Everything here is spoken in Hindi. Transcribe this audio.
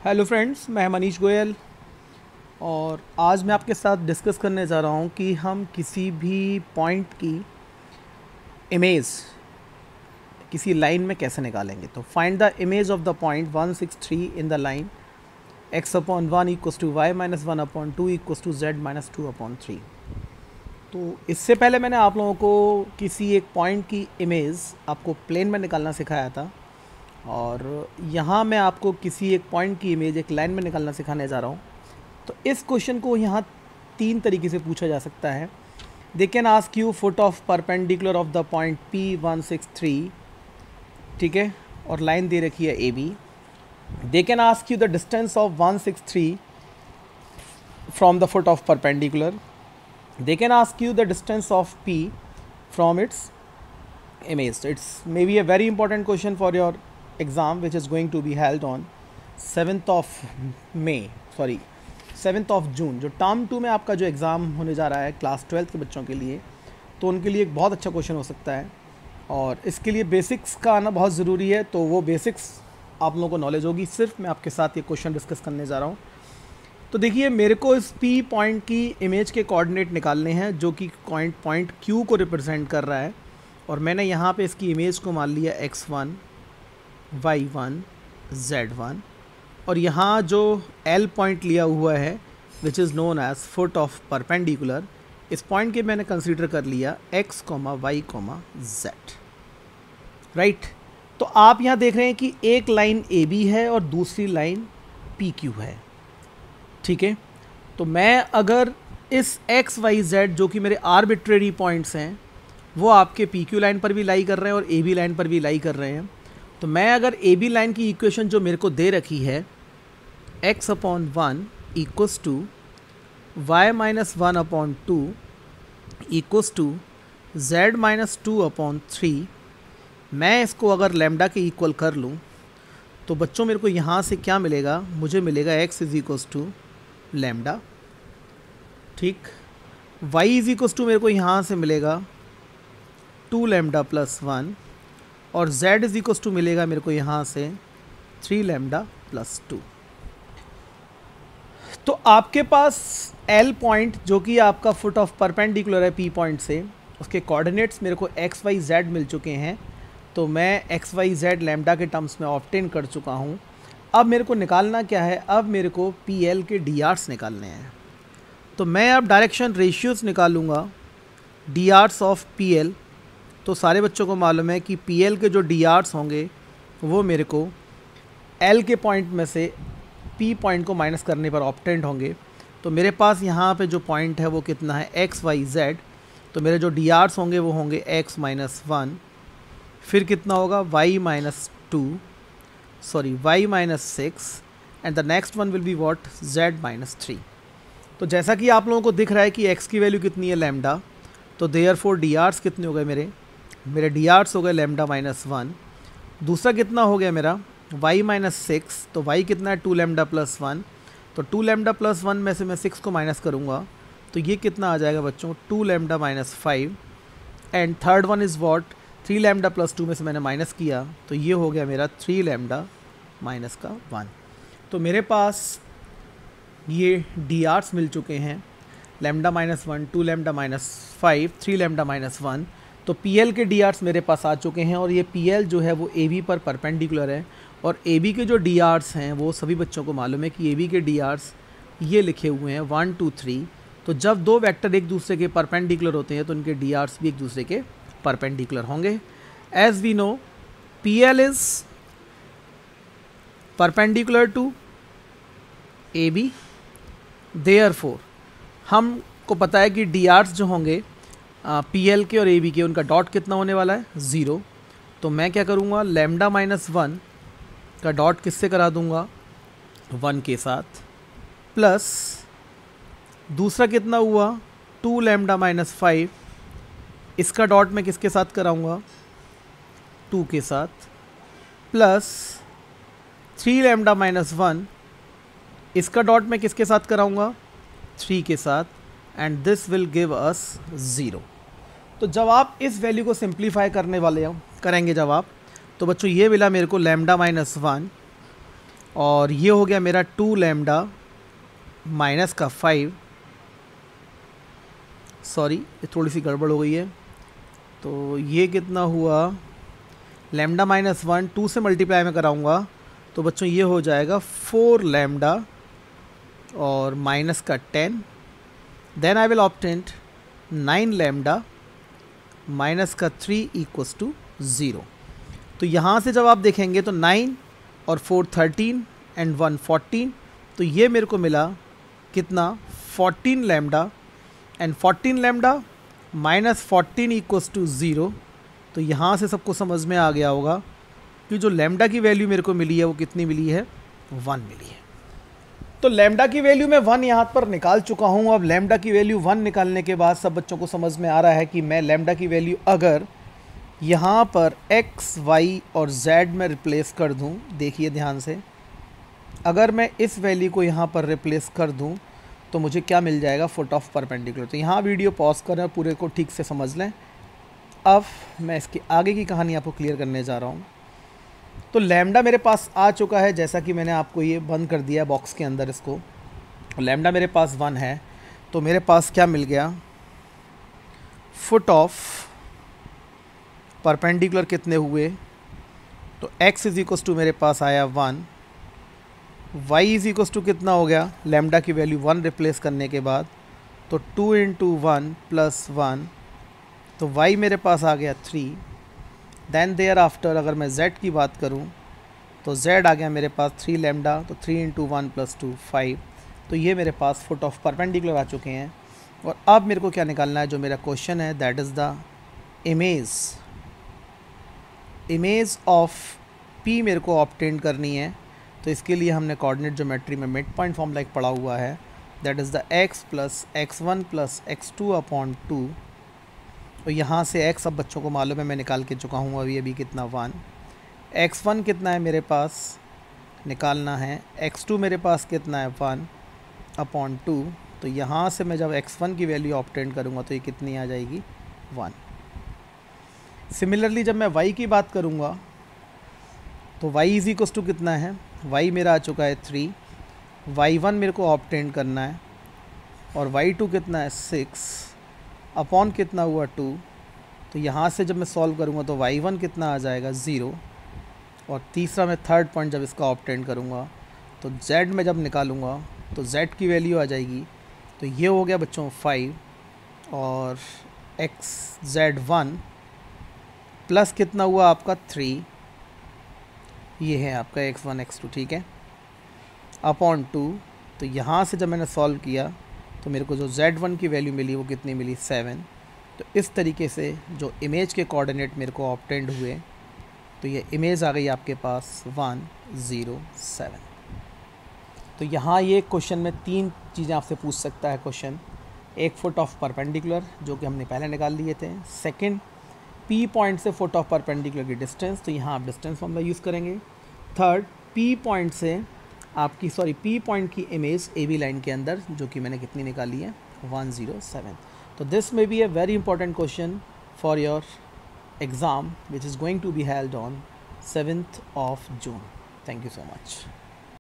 हेलो फ्रेंड्स, मैं मनीष गोयल और आज मैं आपके साथ डिस्कस करने जा रहा हूँ कि हम किसी भी पॉइंट की इमेज किसी लाइन में कैसे निकालेंगे। तो find the image of the point 163 in the line x/1 equals to y minus 1/2 equals to z minus 2/3। तो इससे पहले मैंने आप लोगों को किसी एक पॉइंट की इमेज आपको प्लेन में निकालना सिखाया था और यहाँ मैं आपको किसी एक पॉइंट की इमेज एक लाइन में निकालना सिखाने जा रहा हूँ। तो इस क्वेश्चन को यहाँ तीन तरीके से पूछा जा सकता है। They can ask you foot of perpendicular of the point P163, ठीक है, और लाइन दे रखी है AB। They can ask you the distance of 163 from the foot of perpendicular. They can ask you the distance of P from its image. So it's maybe a very important question for your exam which is going to be held on 7th of June। जो टर्म 2 में आपका जो एग्ज़ाम होने जा रहा है क्लास 12th के बच्चों के लिए, तो उनके लिए एक बहुत अच्छा क्वेश्चन हो सकता है और इसके लिए बेसिक्स का आना बहुत ज़रूरी है। तो वो बेसिक्स आप लोगों को नॉलेज होगी, सिर्फ मैं आपके साथ ये क्वेश्चन डिस्कस करने जा रहा हूँ। तो देखिए, मेरे को इस P पॉइंट की इमेज के कोऑर्डिनेट निकालने हैं जो कि पॉइंट Q को रिप्रेजेंट कर रहा है और मैंने यहाँ पे इसकी इमेज को मान लिया x1, y1, z1 और यहाँ जो L पॉइंट लिया हुआ है which is known as foot of perpendicular, इस पॉइंट के मैंने कंसीडर कर लिया x, y, z, राइट। तो आप यहाँ देख रहे हैं कि एक लाइन AB है और दूसरी लाइन PQ है, ठीक है। तो मैं अगर इस x, y, z जो कि मेरे आर्बिट्रेरी पॉइंट्स हैं वो आपके PQ लाइन पर भी लाई कर रहे हैं और AB लाइन पर भी लाई कर रहे हैं, तो मैं अगर AB लाइन की इक्वेशन जो मेरे को दे रखी है x/1 equals to y minus 1/2 equals to z minus 2/3, मैं इसको अगर लैम्डा के इक्वल कर लूँ तो बच्चों मेरे को यहाँ से क्या मिलेगा, मुझे मिलेगा x is equals to lambda, ठीक। y इज इक्वस टू मेरे को यहाँ से मिलेगा 2 लैम्डा प्लस 1 और z इज इक्वस टू मिलेगा मेरे को यहाँ से 3 लैम्डा प्लस 2। तो आपके पास L पॉइंट जो कि आपका फुट ऑफ परपेंडिकुलर है P पॉइंट से, उसके कोऑर्डिनेट्स मेरे को x, y, z मिल चुके हैं। तो मैं x, y, z लैम्डा के टर्म्स में ऑब्टेन कर चुका हूँ। अब मेरे को निकालना क्या है, अब मेरे को PL के DRs निकालने हैं। तो मैं अब डायरेक्शन रेशियोज़ निकालूँगा DRs ऑफ PL। तो सारे बच्चों को मालूम है कि PL के जो DRs होंगे वो मेरे को L के पॉइंट में से P पॉइंट को माइनस करने पर ऑब्टेंड होंगे। तो मेरे पास यहाँ पे जो पॉइंट है वो कितना है x, y, z। तो मेरे जो DRs होंगे वो होंगे x माइनस 1, फिर कितना होगा y minus 6 and the next one will be what z minus 3। तो जैसा कि आप लोगों को दिख रहा है कि x की वैल्यू कितनी है लैम्डा, तो देयरफॉर DRs कितने हो गए मेरे DRs हो गए लैम्डा माइनस 1। दूसरा कितना हो गया मेरा y माइनस 6, तो y कितना है 2 लैम्डा प्लस 1। तो 2 लैम्डा प्लस 1 में से मैं 6 को माइनस करूँगा तो ये कितना आ जाएगा बच्चों 2 lambda minus 5। And third one is what 3 lambda plus 2 में से मैंने माइनस किया तो ये हो गया मेरा 3 लैम्डा माइनस का 1। तो मेरे पास ये DRs मिल चुके हैं lambda minus 1, 2 lambda minus 5, 3 lambda minus 1। तो PL के DRs मेरे पास आ चुके हैं और ये PL जो है वो AB पर परपेंडिकुलर है और AB के जो DRs हैं वो सभी बच्चों को मालूम है कि AB के DRs ये लिखे हुए हैं 1, 2, 3। तो जब दो वेक्टर एक दूसरे के परपेंडिकुलर होते हैं तो उनके DRs भी एक दूसरे के परपेंडिकुलर होंगे। As we know PL is perpendicular to AB, therefore हमको पता है कि DRs जो होंगे PL के और AB के, उनका डॉट कितना होने वाला है 0। तो मैं क्या करूँगा लैम्डा माइनस 1 का डॉट किससे करा दूँगा 1 के साथ, प्लस दूसरा कितना हुआ 2 लैम्डा माइनस 5, इसका डॉट मैं किसके साथ कराऊँगा 2 के साथ, प्लस 3 लैम्डा माइनस 1, इसका डॉट मैं किसके साथ कराऊँगा 3 के साथ, and this will give us 0। तो जब आप इस वैल्यू को सिंप्लीफाई करने वाले करेंगे जब आप, तो बच्चों ये मिला मेरे को लैम्डा माइनस 1 और ये हो गया मेरा 2 लैम्डा माइनस का 5, सॉरी ये थोड़ी सी गड़बड़ हो गई है, तो ये कितना हुआ, लैम्डा माइनस 1 2 से मल्टीप्लाई में कराऊंगा तो बच्चों ये हो जाएगा 4 लैम्डा और माइनस का 10, then I will obtain 9 lambda minus का 3 इक्वल्स टू 0। तो यहाँ से जब आप देखेंगे तो 9 और 4 13 एंड 1 14, तो ये मेरे को मिला कितना 14 lambda and 14 lambda minus 14 equals to 0। तो यहाँ से सबको समझ में आ गया होगा कि जो लैम्डा की वैल्यू मेरे को मिली है वो कितनी मिली है, 1 मिली है। तो लैम्डा की वैल्यू मैं 1 यहाँ पर निकाल चुका हूँ। अब लैम्डा की वैल्यू 1 निकालने के बाद सब बच्चों को समझ में आ रहा है कि मैं लैम्डा की वैल्यू अगर यहाँ पर x, y और z में रिप्लेस कर दूँ, देखिए ध्यान से, अगर मैं इस वैल्यू को यहाँ पर रिप्लेस कर दूँ तो मुझे क्या मिल जाएगा, फुट ऑफ परपेंडिकुलर। तो यहाँ वीडियो पॉज करें और पूरे को ठीक से समझ लें। अब मैं इसकी आगे की कहानी आपको क्लियर करने जा रहा हूँ। तो लैम्डा मेरे पास आ चुका है, जैसा कि मैंने आपको ये बंद कर दिया बॉक्स के अंदर इसको। लैम्डा मेरे पास 1 है, तो मेरे पास क्या मिल गया, फुट ऑफ परपेंडिकुलर कितने हुए, तो x इज इक्वल्स टू मेरे पास आया 1, y इज इक्वल्स टू कितना हो गया, लैम्डा की वैल्यू 1 रिप्लेस करने के बाद, तो 2 इंटू 1 प्लस 1, तो y मेरे पास आ गया 3। देन देयर आफ्टर अगर मैं z की बात करूं तो z आ गया मेरे पास 3 लैम्डा, तो 3 इंटू 1 प्लस 2 5। तो ये मेरे पास फुट ऑफ परपेंडिकुलर आ चुके हैं। और अब मेरे को क्या निकालना है, जो मेरा क्वेश्चन है that is the image of P मेरे को ऑब्टेन करनी है। तो इसके लिए हमने कोऑर्डिनेट ज्योमेट्री में मिड पॉइंट फॉर्मूला एक पढ़ा हुआ है, that is the x plus x1 plus x2 upon 2। तो यहाँ से x अब बच्चों को मालूम है, मैं निकाल के चुका हूँ अभी कितना 1, x1 कितना है मेरे पास निकालना है, x2 मेरे पास कितना है 1 अपॉन 2। तो यहाँ से मैं जब x1 की वैल्यू ऑब्टेन करूँगा तो ये कितनी आ जाएगी 1। सिमिलरली जब मैं y की बात करूँगा तो y इज इक्वल्स टू कितना है, y मेरा आ चुका है 3, y1 मेरे को ऑब्टेन करना है और y2 कितना है 6 अपॉन कितना हुआ 2। तो यहाँ से जब मैं सॉल्व करूँगा तो y1 कितना आ जाएगा 0, और तीसरा मैं थर्ड पॉइंट जब इसका ऑब्टेन करूँगा तो z में जब निकालूँगा तो z की वैल्यू आ जाएगी, तो ये हो गया बच्चों 5 और xz1 प्लस कितना हुआ आपका 3, ये है आपका x1 x2, ठीक है, अपॉन 2। तो यहाँ से जब मैंने सॉल्व किया तो मेरे को जो z1 की वैल्यू मिली वो कितनी मिली 7। तो इस तरीके से जो इमेज के कोऑर्डिनेट मेरे को ऑब्टेंड हुए, तो ये इमेज आ गई आपके पास 1 0 7। तो यहाँ ये क्वेश्चन में 3 चीज़ें आपसे पूछ सकता है क्वेश्चन। एक फुट ऑफ परपेंडिकुलर जो कि हमने पहले निकाल लिए थे, सेकंड P पॉइंट से फुट ऑफ परपेंडिकुलर की डिस्टेंस, तो यहाँ आप डिस्टेंस फॉर्मूला यूज़ करेंगे। थर्ड P पॉइंट से आपकी P पॉइंट की इमेज AB लाइन के अंदर जो कि मैंने कितनी निकाली है 107। तो this may be a very important question for your exam which is going to be held on 7th of June. Thank you so much.